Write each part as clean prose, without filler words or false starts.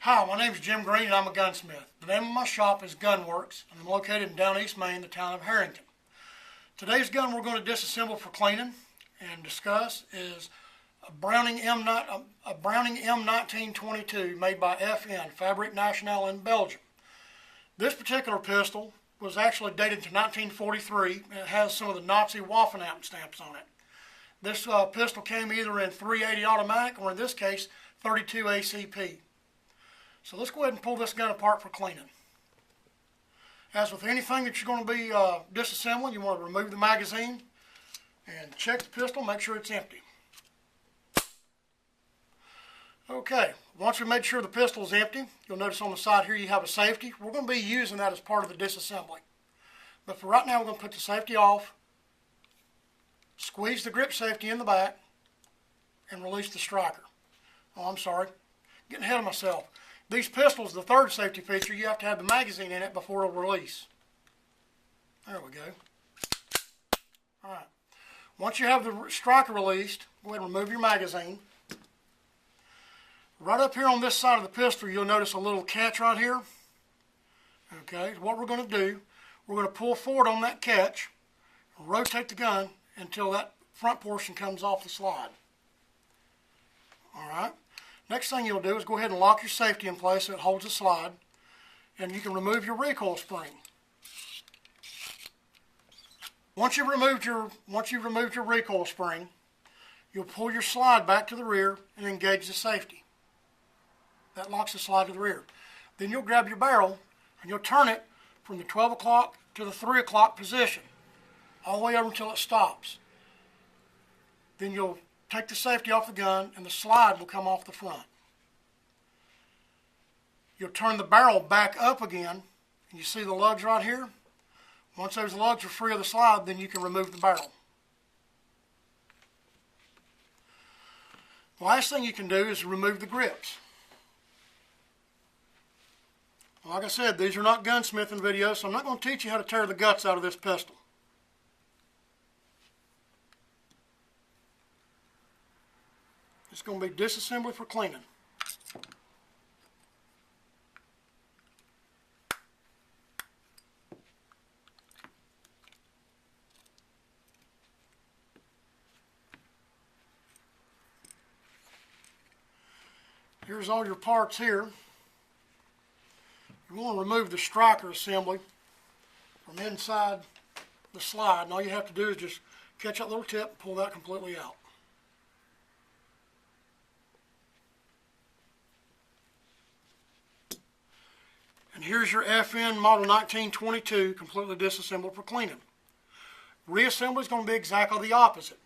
Hi, my name is Jim Green and I'm a gunsmith. The name of my shop is Gunworks and I'm located in Down East Maine, the town of Harrington. Today's gun we're going to disassemble for cleaning and discuss is a Browning M1922 made by FN, Fabrique Nationale in Belgium. This particular pistol was actually dated to 1943 and it has some of the Nazi Waffen stamps on it. This pistol came either in .380 automatic or in this case 32 ACP. So let's go ahead and pull this gun apart for cleaning. As with anything that you're going to be disassembling, you want to remove the magazine and check the pistol, make sure it's empty. Okay, once we've made sure the pistol is empty, you'll notice on the side here you have a safety. We're going to be using that as part of the disassembly. But for right now, we're going to put the safety off, squeeze the grip safety in the back, and release the striker. Oh, I'm sorry, getting ahead of myself. These pistols, the third safety feature, you have to have the magazine in it before it'll release. There we go. All right. Once you have the striker released, go ahead and remove your magazine. Right up here on this side of the pistol, you'll notice a little catch right here. Okay, what we're going to do, we're going to pull forward on that catch, and rotate the gun until that front portion comes off the slide. All right. Next thing you'll do is go ahead and lock your safety in place so it holds the slide, and you can remove your recoil spring. Once you've removed your recoil spring, you'll pull your slide back to the rear and engage the safety. That locks the slide to the rear. Then you'll grab your barrel and you'll turn it from the 12 o'clock to the 3 o'clock position, all the way over until it stops. Then you'll take the safety off the gun and the slide will come off the front. You'll turn the barrel back up again and you see the lugs right here. Once those lugs are free of the slide, then you can remove the barrel. The last thing you can do is remove the grips. Like I said, these are not gunsmithing videos, so I'm not going to teach you how to tear the guts out of this pistol. It's going to be disassembly for cleaning. Here's all your parts here. You want to remove the striker assembly from inside the slide, and all you have to do is just catch that little tip and pull that completely out. And here's your FN model 1922 completely disassembled for cleaning. Reassembly is going to be exactly the opposite.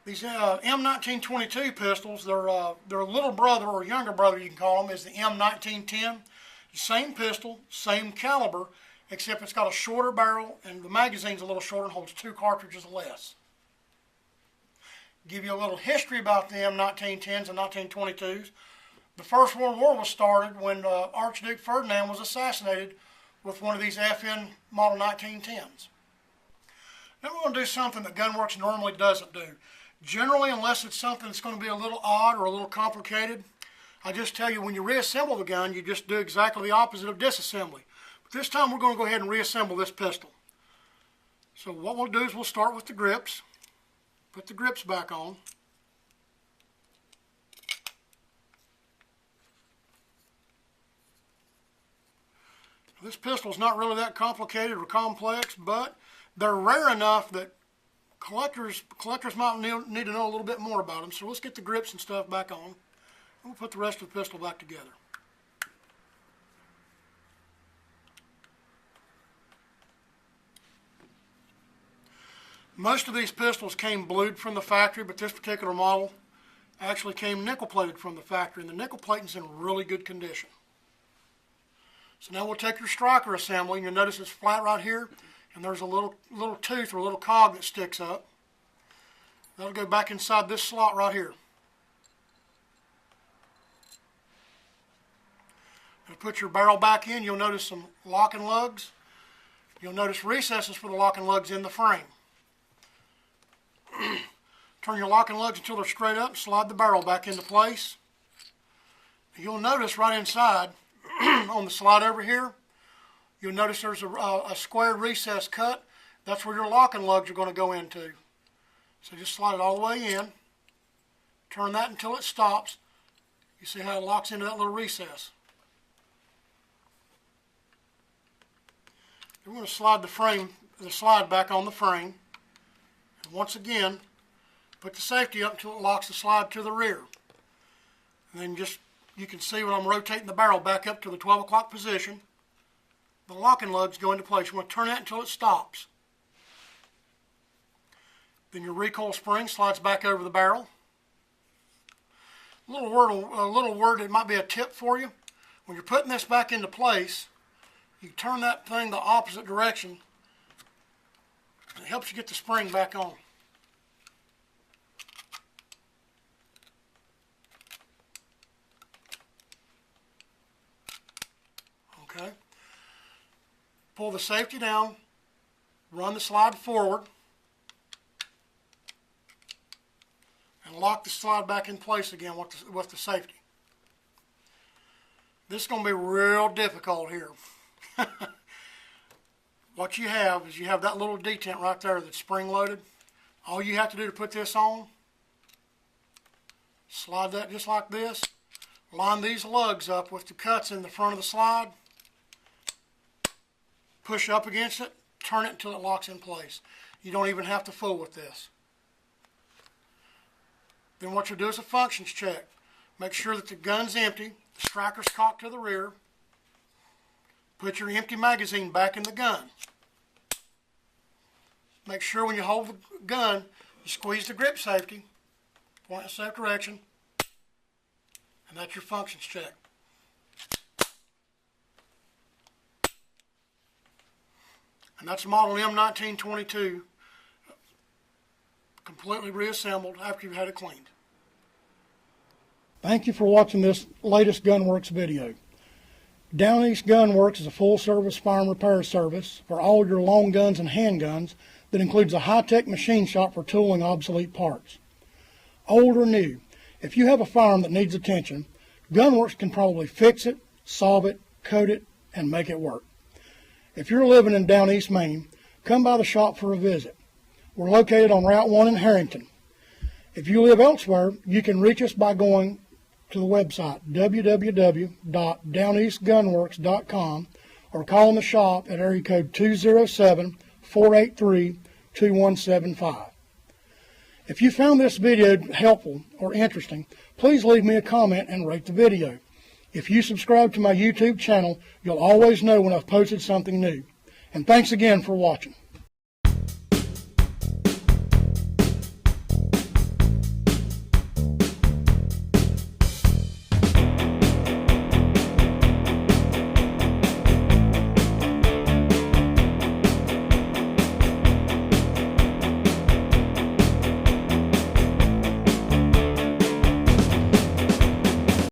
These M1922 pistols, their little brother or younger brother, you can call them, is the M1910. Same pistol, same caliber, except it's got a shorter barrel and the magazine's a little shorter and holds 2 cartridges less. Give you a little history about the M1910s and 1922s. The First World War was started when Archduke Ferdinand was assassinated with one of these FN model 1910s. Now we're going to do something that Gunworks normally doesn't do. Generally, unless it's something that's going to be a little odd or a little complicated, I just tell you when you reassemble the gun, you just do exactly the opposite of disassembly. But this time we're going to go ahead and reassemble this pistol. So what we'll do is we'll start with the grips. Put the grips back on. This pistol is not really that complicated or complex, but they're rare enough that collectors might need to know a little bit more about them. So let's get the grips and stuff back on. And we'll put the rest of the pistol back together. Most of these pistols came blued from the factory, but this particular model actually came nickel plated from the factory, and the nickel plating is in really good condition. So now we'll take your striker assembly, and you'll notice it's flat right here, and there's a little tooth or a little cog that sticks up. That'll go back inside this slot right here. Now put your barrel back in, you'll notice some locking lugs. You'll notice recesses for the locking lugs in the frame. Turn your locking lugs until they're straight up, slide the barrel back into place. You'll notice right inside on the slide over here, you'll notice there's a squared recess cut. That's where your locking lugs are going to go into. So just slide it all the way in. Turn that until it stops. You see how it locks into that little recess. We're going to slide the slide back on the frame. And once again, put the safety up until it locks the slide to the rear. And then you can see when I'm rotating the barrel back up to the 12 o'clock position, the locking lugs go into place. You want to turn that until it stops. Then your recoil spring slides back over the barrel. A little word that might be a tip for you. When you're putting this back into place, you turn that thing the opposite direction. It helps you get the spring back on. Okay. Pull the safety down, run the slide forward, and lock the slide back in place again with the safety. This is going to be real difficult here. What you have is that little detent right there that's spring loaded. All you have to do to put this on, slide that just like this, line these lugs up with the cuts in the front of the slide, push up against it, turn it until it locks in place. You don't even have to fool with this. Then what you'll do is a functions check. Make sure that the gun's empty, the striker's cocked to the rear. Put your empty magazine back in the gun. Make sure when you hold the gun, you squeeze the grip safety, point in the safe direction, and that's your functions check. And that's a model M1922, completely reassembled after you've had it cleaned. Thank you for watching this latest Gunworks video. Down East Gunworks is a full-service firearm repair service for all your long guns and handguns that includes a high-tech machine shop for tooling obsolete parts. Old or new, if you have a firearm that needs attention, Gunworks can probably fix it, solve it, coat it, and make it work. If you're living in Down East Maine, come by the shop for a visit. We're located on Route 1 in Harrington. If you live elsewhere, you can reach us by going to the website www.downeastgunworks.com or call in the shop at area code 207-483-2175. If you found this video helpful or interesting, please leave me a comment and rate the video. If you subscribe to my YouTube channel, you'll always know when I've posted something new. And thanks again for watching.